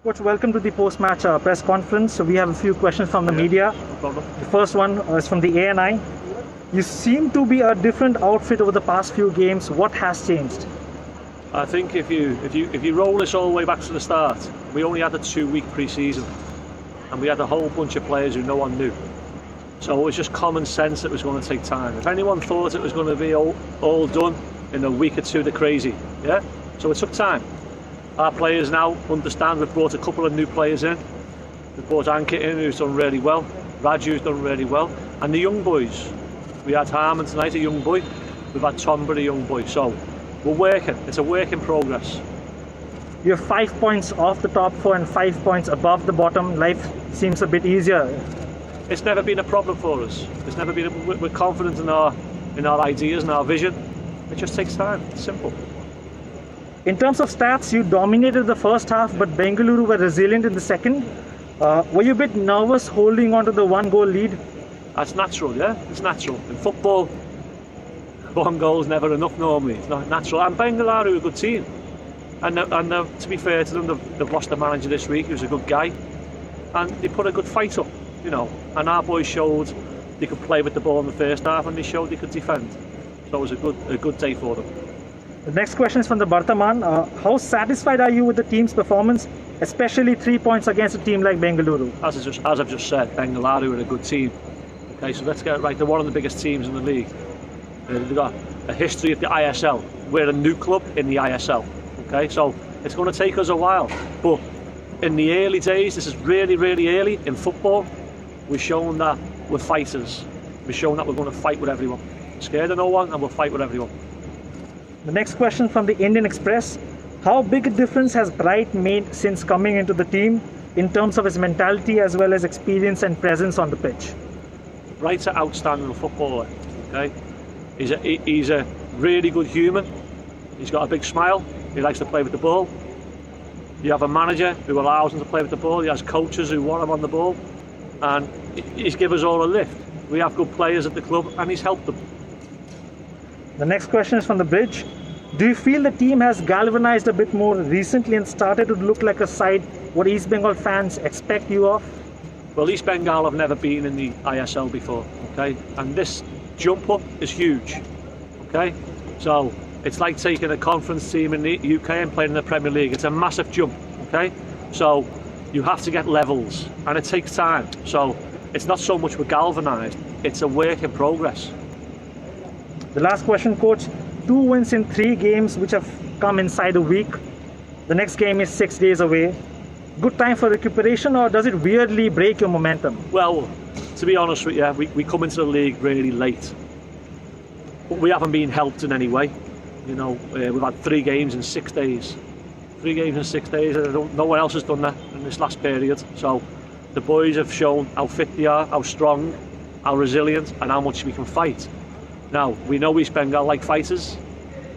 Coach, welcome to the post-match press conference. So we have a few questions from the media. No problem. The first one is from the ANI. You seem to be a different outfit over the past few games. What has changed? I think if you roll this all the way back to the start, we only had a 2-week pre-season, and we had a whole bunch of players who no one knew. So it was just common sense that it was going to take time. If anyone thought it was going to be all done in a week or two, they're crazy. Yeah. So it took time. Our players now understand. We've brought a couple of new players in. We've brought Ankit in, who's done really well. Raju's done really well. And the young boys. We had Harman tonight, a young boy. We've had Tomber, a young boy. So we're working. It's a work in progress. You're 5 points off the top 4 and 5 points above the bottom. Life seems a bit easier. It's never been a problem for us. It's never been. We're confident in our ideas and our vision. It just takes time. It's simple. In terms of stats, you dominated the first half, but Bengaluru were resilient in the second. Were you a bit nervous holding on to the 1-goal lead? That's natural, yeah? It's natural. In football, 1 goal is never enough normally. It's not natural. And Bengaluru are a good team. And to be fair to them, they've lost the manager this week, who's a good guy. And they put a good fight up, you know. And our boys showed they could play with the ball in the first half, and they showed they could defend. So it was a good day for them. The next question is from the Bartaman. How satisfied are you with the team's performance, especially 3 points against a team like Bengaluru? As I've just said, Bengaluru are a good team. Okay, so let's get it right. They're one of the biggest teams in the league. They've got a history at the ISL. We're a new club in the ISL. Okay, so it's going to take us a while. But in the early days, this is really, really early in football, we've shown that we're fighters. We've shown that we're going to fight with everyone. Scared of no one, and we'll fight with everyone. The next question from the Indian Express. How big a difference has Bright made since coming into the team in terms of his mentality as well as experience and presence on the pitch? Bright's an outstanding footballer. Okay, he's a really good human. He's got a big smile. He likes to play with the ball. You have a manager who allows him to play with the ball. He has coaches who want him on the ball, and he's given us all a lift. We have good players at the club, and he's helped them. The next question is from the bridge. Do you feel the team has galvanized a bit more recently and started to look like a side what East Bengal fans expect you of? Well, East Bengal have never been in the ISL before, okay? And this jump up is huge, okay? So it's like taking a conference team in the UK and playing in the Premier League. It's a massive jump, okay? So you have to get levels, and it takes time. So it's not so much we're galvanised, it's a work in progress. The last question, Coach. 2 wins in 3 games which have come inside a week. The next game is 6 days away. Good time for recuperation, or does it weirdly break your momentum? Well, to be honest with you, we come into the league really late. But we haven't been helped in any way. You know, we've had 3 games in 6 days. 3 games in 6 days, no one else has done that in this last period. So the boys have shown how fit they are, how strong, how resilient, and how much we can fight. Now, we know East Bengal like fighters.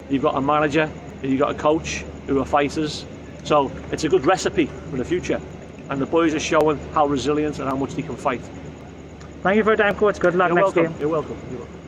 You've got a manager, you've got a coach who are fighters. So it's a good recipe for the future. And the boys are showing how resilient and how much they can fight. Thank you for your time, Coach. Good luck next game. You're welcome. You're welcome.